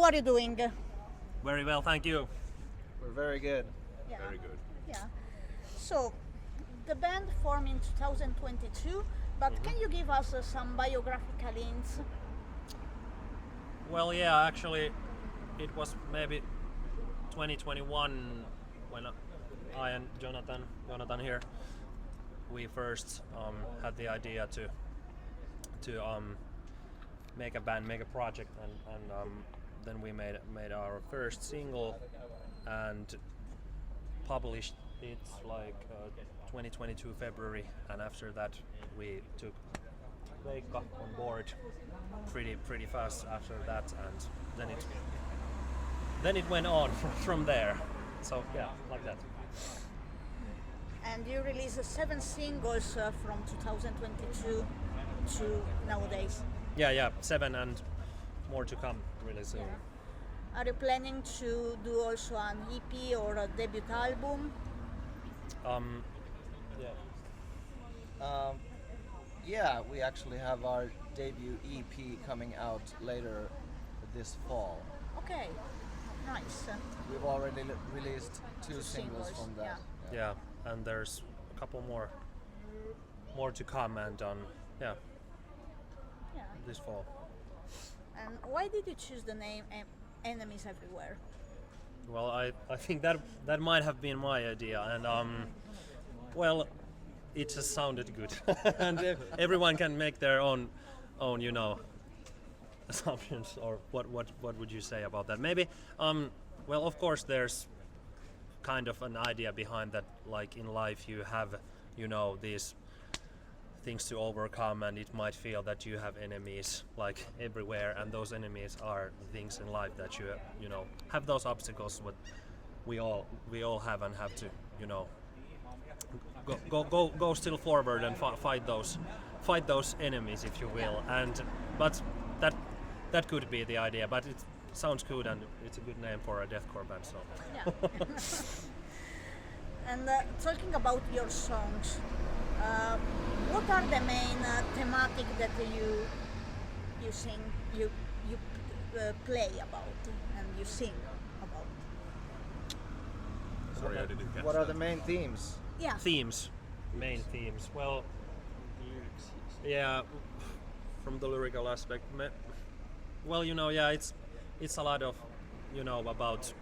are you doing? Very well, thank you. We're very good. Yeah. Very good. Yeah. So, the band formed in 2022, but can you give us some biographical hints? Well, yeah, actually, it was maybe 2021 when I and Jonathan here, we first had the idea to make a band, make a project, and then we made our first single and published it like 2022 February, and after that we took Veikka on board pretty fast after that, and then it went on from there. So yeah, like that. And you released 7 singles from 2022 to nowadays. Yeah, 7 and more to come really soon. Yeah. Are you planning to do also an EP or a debut album? Yeah. Yeah, we actually have our debut EP coming out later this fall. Okay, nice. We've already released two singles from that. Yeah, and there's a couple more to come, and Yeah. this fall. And why did you choose the name Enemies Everywhere? Well, I think that might have been my idea, and well, it just sounded good, and everyone can make their own assumptions, or what would you say about that? Maybe well, of course there's kind of an idea behind that, like in life you have these things to overcome, and it might feel that you have enemies like everywhere, and those enemies are the things in life that you have those obstacles what we all have, and have to go still forward and fight those enemies, if you will. And but that could be the idea, but it sounds good, and it's a good name for a deathcore band. So Yeah. And talking about your songs, what are the main thematic that you sing, you play about, and you sing about? sorry, I didn't catch What are that. the main themes? Yeah. Main themes. Well, yeah, from the lyrical aspect. Well, yeah, it's a lot of about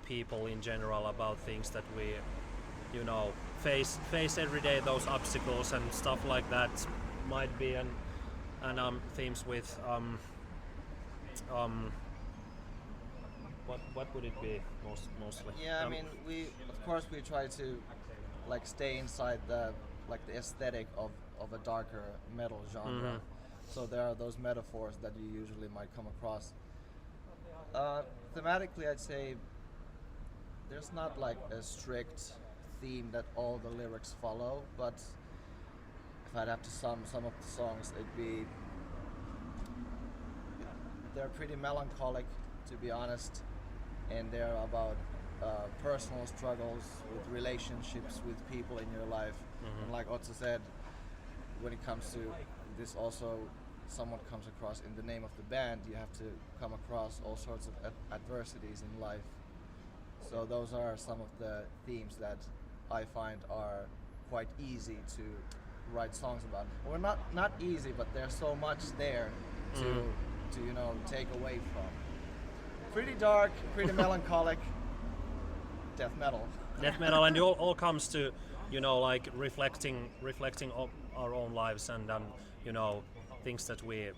people in general, about things that we face every day, those obstacles and stuff like that. Might be and themes with what would it be mostly? Yeah, I mean, of course we try to like stay inside the aesthetic of a darker metal genre. So there are those metaphors that you usually might come across. Thematically, I'd say there's not like a strict theme that all the lyrics follow, but if I'd have to sum some of the songs, they're pretty melancholic, to be honest, and they're about personal struggles with relationships with people in your life. And like Otto said, when it comes to this, also somewhat comes across in the name of the band. You have to come across all sorts of adversities in life. So those are some of the themes that I find are quite easy to write songs about. Well, not easy, but there's so much there to take away from. Pretty dark, pretty melancholic, death metal. Death metal, and it all comes to like reflecting our own lives, and things that we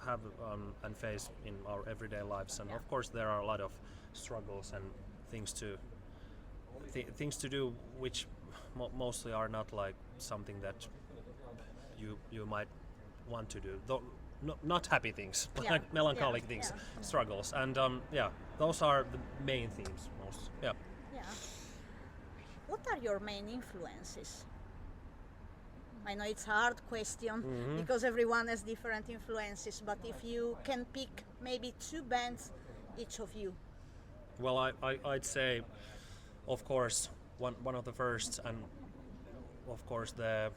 have and face in our everyday lives. And of course there are a lot of struggles and things to do, which mostly are not like something that you might want to do, though not happy things, like melancholic things, struggles, and those are the main themes most. Yeah. What are your main influences? I know it's a hard question because everyone has different influences, but if you can pick maybe 2 bands, each of you. Well, I'd say, of course, one of the first, and of course the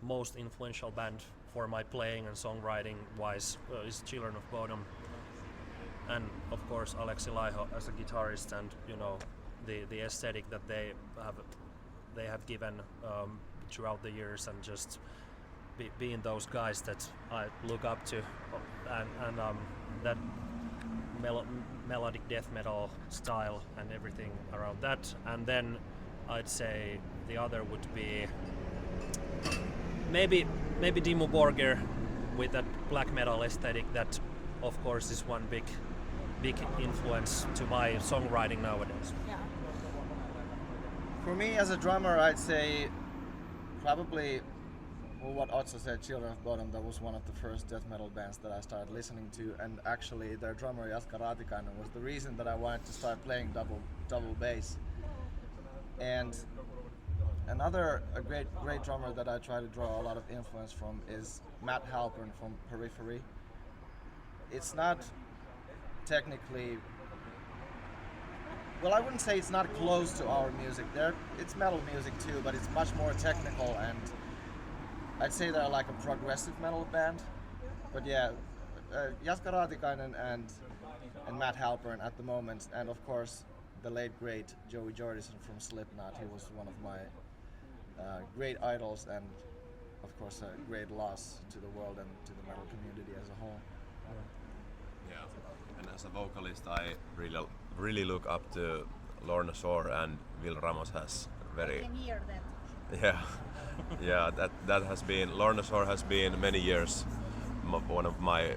most influential band for my playing and songwriting wise is Children of Bodom, and of course Aleksi Laiho as a guitarist, and the aesthetic that they have given throughout the years, and just being those guys that I look up to, and that melodic death metal style and everything around that. And then I'd say the other would be maybe Dimmu Borgir with that black metal aesthetic. That of course is one big influence to my songwriting nowadays. Yeah. For me as a drummer, I'd say probably what Otso said, Children of Bodom. That was one of the first death metal bands that I started listening to, and actually their drummer Jaska Raatikainen was the reason that I wanted to start playing double bass. And a great drummer that I try to draw a lot of influence from is Matt Halpern from Periphery. It's not technically, well, I wouldn't say it's not close to our music. It's metal music too, but it's much more technical, and I'd say they're like a progressive metal band. But yeah, Jaska Raatikainen and Matt Halpern at the moment, and of course the late great Joey Jordison from Slipknot. He was one of my great idols, and of course a great loss to the world and to the metal community as a whole. Yeah, and as a vocalist, I really look up to Lorna Shore, and Will Ramos has very. I can hear that. Yeah, yeah. That has been, Lorna Shore has been many years one of my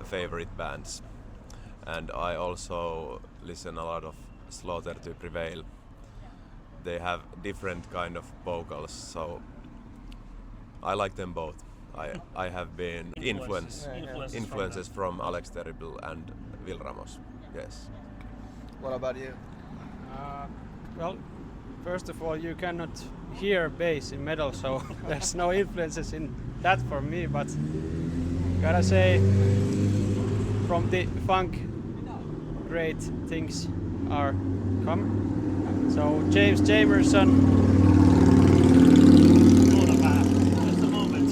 favorite bands, and I also listen a lot of Slaughter to Prevail. They have different kind of vocals, so I like them both. I have been influences from Alex Terrible and Will Ramos. Yes. What about you? Well, first of all, you cannot hear bass in metal, so there's no influences in that for me, but gotta say, from the funk, great things are come. So James Jamerson, Just a moment.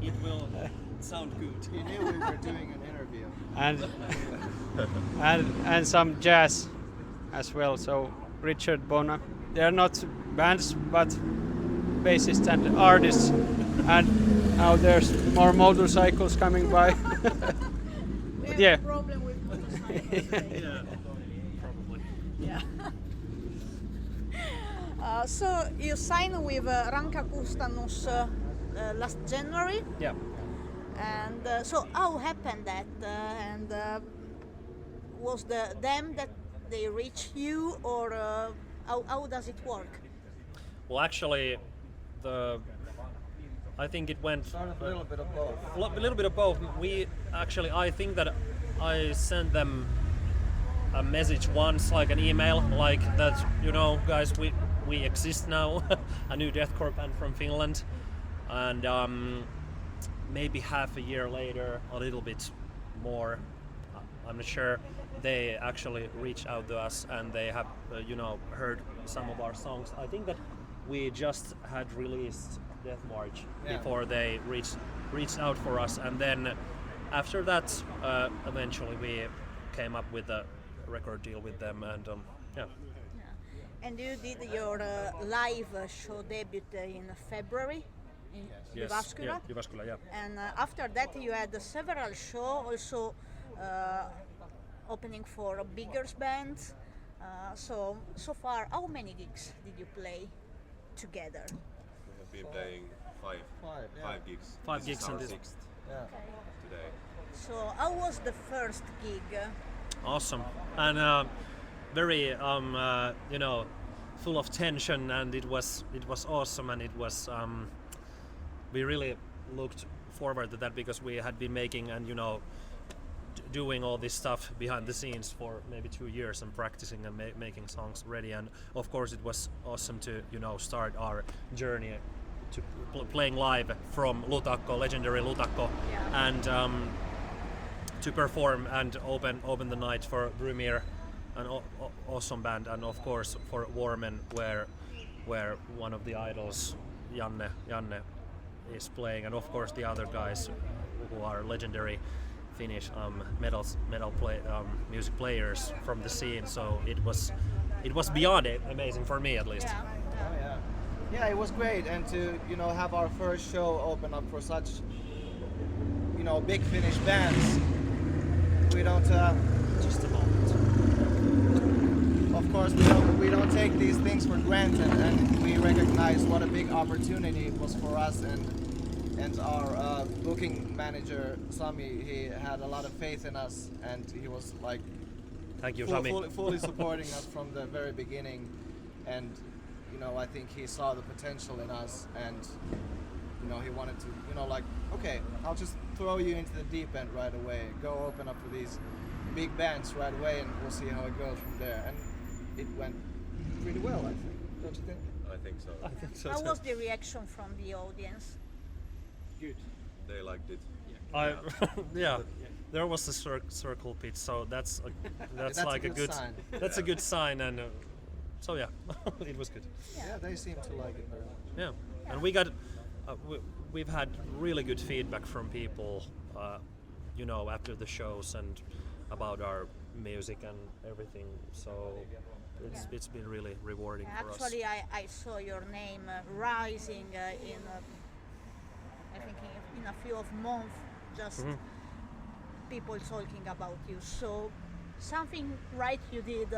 It will sound good. You knew we were doing an interview. and some jazz as well. So Richard Bona, they are not bands but bassists and artists, and now there's more motorcycles coming by. We have yeah. a problem with motorcycles. Yeah, probably. Yeah. So you signed with Ranka Kustanus last January, Yeah. and so how happened that? And was them that they reach you, or how does it work? Well, actually, I think it went Started a little bit of both. a little bit of both. I think that I sent them a message once, like an email, like that, guys, we exist now, a new deathcore band from Finland, and maybe half a year later, a little bit more, I'm not sure, they actually reached out to us, and they have heard some of our songs. I think that we just had released Death March before they reached out for us, and then after that eventually we came up with a record deal with them, and yeah. And you did your live show debut in February in Jyväskylä. Jyväskylä, yeah. And after that you had several shows also opening for bigger bands. So far, how many gigs did you play together? We have been playing five gigs. Five This gigs is our and this- sixth Yeah. today. So how was the first gig? Awesome, and very full of tension, and it was awesome, and it was we really looked forward to that, because we had been making and doing all this stuff behind the scenes for maybe 2 years, and practicing and making songs ready, and of course it was awesome to start our journey to playing live from Lutakko, legendary Lutakko, Yeah. and to perform and open the night for Brumir, an awesome band, and of course for Warmen, where where one of the idols, Janne, is playing, and of course the other guys who are legendary Finnish music players from the scene. So it was beyond it amazing for me, at least. Yeah. Oh yeah, yeah, it was great, and to have our first show open up for such big Finnish bands. We don't. Just a moment. Of course, we don't take these things for granted, and we recognize what a big opportunity it was for us, and our booking manager Sami, he had a lot of faith in us, and he was like, Thank you, Sami. fully supporting us from the very beginning, and I think he saw the potential in us, and he wanted to okay, I'll just throw you into the deep end right away, go open up for these big bands right away, and we'll see how it goes from there. And it went pretty well, I think. Don't you think? I think so. I think so How too. was the reaction from the audience? Good. They liked it. Yeah, there was a circle pitch, so that's That's like a a good good sign. that's a good sign, and so yeah, it was good. Yeah, they seem to like it very much. Yeah, and we got we've had really good feedback from people, after the shows and about our music and everything. So it's been really rewarding for us. Actually, I saw your name rising in I think in a few of months, just people talking about you. So something right you did.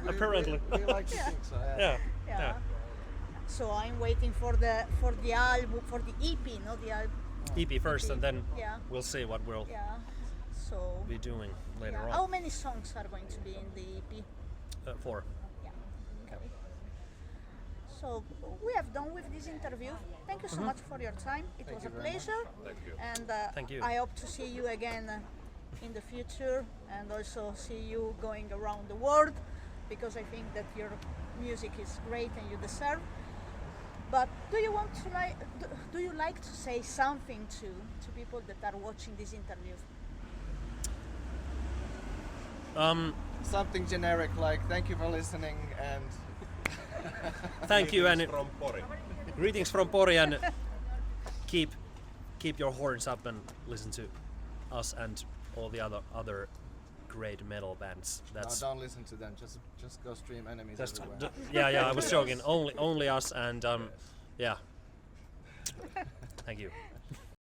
Apparently. We like to think so. Yeah. Yeah. So I'm waiting for the album, for the EP, not the album. EP first, and then Yeah. we'll see what we'll Yeah. So. be doing later Yeah. on. How many songs are going to be in the EP? 4. Yeah. Okay. So we have done with this interview. Thank you so much for your time. It was a pleasure. Thank you. And Thank you. I hope to see you again in the future, and also see you going around the world, because I think that your music is great and you deserve. But do you like to say something to people that are watching this interview? Something generic like "Thank you for listening" and Thank you, and From Pori. greetings from Pori, and keep your horns up and listen to us and all the other great metal bands. That's don't listen to them. Just go stream Enemies just everywhere. yeah. I was joking. Only us, and yeah. Thank you.